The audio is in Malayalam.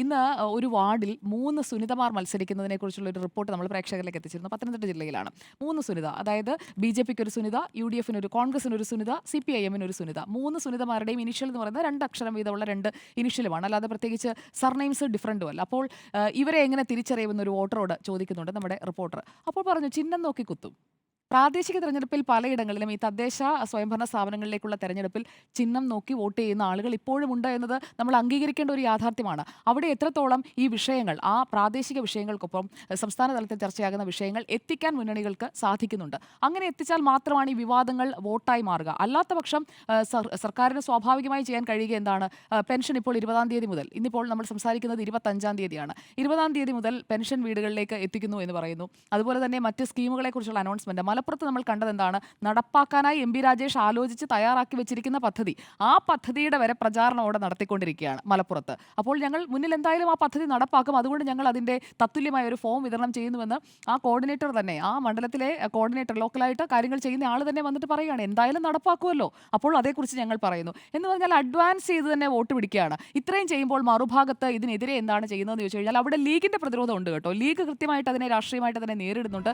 ഇന്ന് ഒരു വാർഡിൽ 3 സുനിതമാർ മത്സരിക്കുന്നതിനെക്കുറിച്ചുള്ള ഒരു റിപ്പോർട്ട് നമ്മൾ പ്രേക്ഷകരിലേക്ക് എത്തിച്ചിരുന്നു. പത്തനംതിട്ട ജില്ലയിലാണ്. 3 സുനിത, അതായത് ബിജെപിക്ക് ഒരു സുനിത, യുഡിഎഫിന് ഒരു, കോൺഗ്രസിന് ഒരു സുനിത, സിപിഐഎമ്മിന് ഒരു സുനിത. 3 സുനിതമാരുടെയും ഇനിഷ്യൽ എന്ന് പറയുന്നത് 2 അക്ഷരം വീതമുള്ള 2 ഇനിഷ്യലുമാണ്. അല്ലാതെ പ്രത്യേകിച്ച് സർനെയിംസ് ഡിഫറൻറ്റും അല്ല. അപ്പോൾ ഇവരെ എങ്ങനെ തിരിച്ചറിയുമെന്ന് ഒരു വോട്ടറോട് ചോദിക്കുന്നുണ്ട് നമ്മുടെ റിപ്പോർട്ടർ. അപ്പോൾ പറഞ്ഞു, ചിഹ്നം നോക്കി കുത്തും. പ്രാദേശിക തെരഞ്ഞെടുപ്പിൽ പലയിടങ്ങളിലും ഈ തദ്ദേശ സ്വയംഭരണ സ്ഥാപനങ്ങളിലേക്കുള്ള തെരഞ്ഞെടുപ്പിൽ ചിഹ്നം നോക്കി വോട്ട് ചെയ്യുന്ന ആളുകൾ ഇപ്പോഴും ഉണ്ട് എന്നത് നമ്മൾ അംഗീകരിക്കേണ്ട ഒരു യാഥാർത്ഥ്യമാണ്. അവിടെ എത്രത്തോളം ഈ വിഷയങ്ങൾ, ആ പ്രാദേശിക വിഷയങ്ങൾക്കൊപ്പം സംസ്ഥാന തലത്തിൽ ചർച്ചയാകുന്ന വിഷയങ്ങൾ എത്തിക്കാൻ മുന്നണികൾക്ക് സാധിക്കുന്നുണ്ട്. അങ്ങനെ എത്തിച്ചാൽ മാത്രമാണ് ഈ വിവാദങ്ങൾ വോട്ടായി മാറുക. അല്ലാത്ത പക്ഷം സർക്കാരിന് സ്വാഭാവികമായി ചെയ്യാൻ കഴിയുക എന്താണ്? പെൻഷൻ ഇപ്പോൾ 20-ാം തീയതി മുതൽ, ഇന്നിപ്പോൾ നമ്മൾ സംസാരിക്കുന്നത് 25-ാം തീയതിയാണ്, 20-ാം തീയതി മുതൽ പെൻഷൻ വീടുകളിലേക്ക് എത്തിക്കുന്നു എന്ന് പറയുന്നു. അതുപോലെ തന്നെ മറ്റ് സ്കീമുകളെക്കുറിച്ചുള്ള അനൗൺസ്മെന്റ് മലപ്പുറത്ത് നമ്മൾ കണ്ടത് എന്താണ്? നടപ്പാക്കാനായി എം പി രാജേഷ് ആലോചിച്ച് തയ്യാറാക്കി വെച്ചിരിക്കുന്ന പദ്ധതി, ആ പദ്ധതിയുടെ വരെ പ്രചാരണം അവിടെ നടത്തിക്കൊണ്ടിരിക്കുകയാണ് മലപ്പുറത്ത്. അപ്പോൾ ഞങ്ങൾ മുന്നിൽ എന്തായാലും ആ പദ്ധതി നടപ്പാക്കും, അതുകൊണ്ട് ഞങ്ങൾ അതിൻ്റെ തത്തുല്യമായ ഒരു ഫോം വിതരണം ചെയ്യുന്നുവെന്ന് ആ കോർഡിനേറ്റർ തന്നെ, ആ മണ്ഡലത്തിലെ കോർഡിനേറ്റർ, ലോക്കലായിട്ട് കാര്യങ്ങൾ ചെയ്യുന്ന ആൾ തന്നെ വന്നിട്ട് പറയുകയാണ്. എന്തായാലും നടപ്പാക്കുമല്ലോ, അപ്പോൾ അതേക്കുറിച്ച് ഞങ്ങൾ പറയുന്നു എന്ന് പറഞ്ഞാൽ അഡ്വാൻസ് ചെയ്ത് തന്നെ വോട്ട് പിടിക്കുകയാണ്. ഇത്രയും ചെയ്യുമ്പോൾ മറുഭാഗത്ത് ഇതിനെതിരെ എന്താണ് ചെയ്യുന്നതെന്ന് ചോദിച്ചു കഴിഞ്ഞാൽ അവിടെ ലീഗിന്റെ പ്രതിരോധം ഉണ്ട് കേട്ടോ. ലീഗ് കൃത്യമായിട്ട് അതിനെ രാഷ്ട്രീയമായിട്ട് തന്നെ നേരിടുന്നുണ്ട്.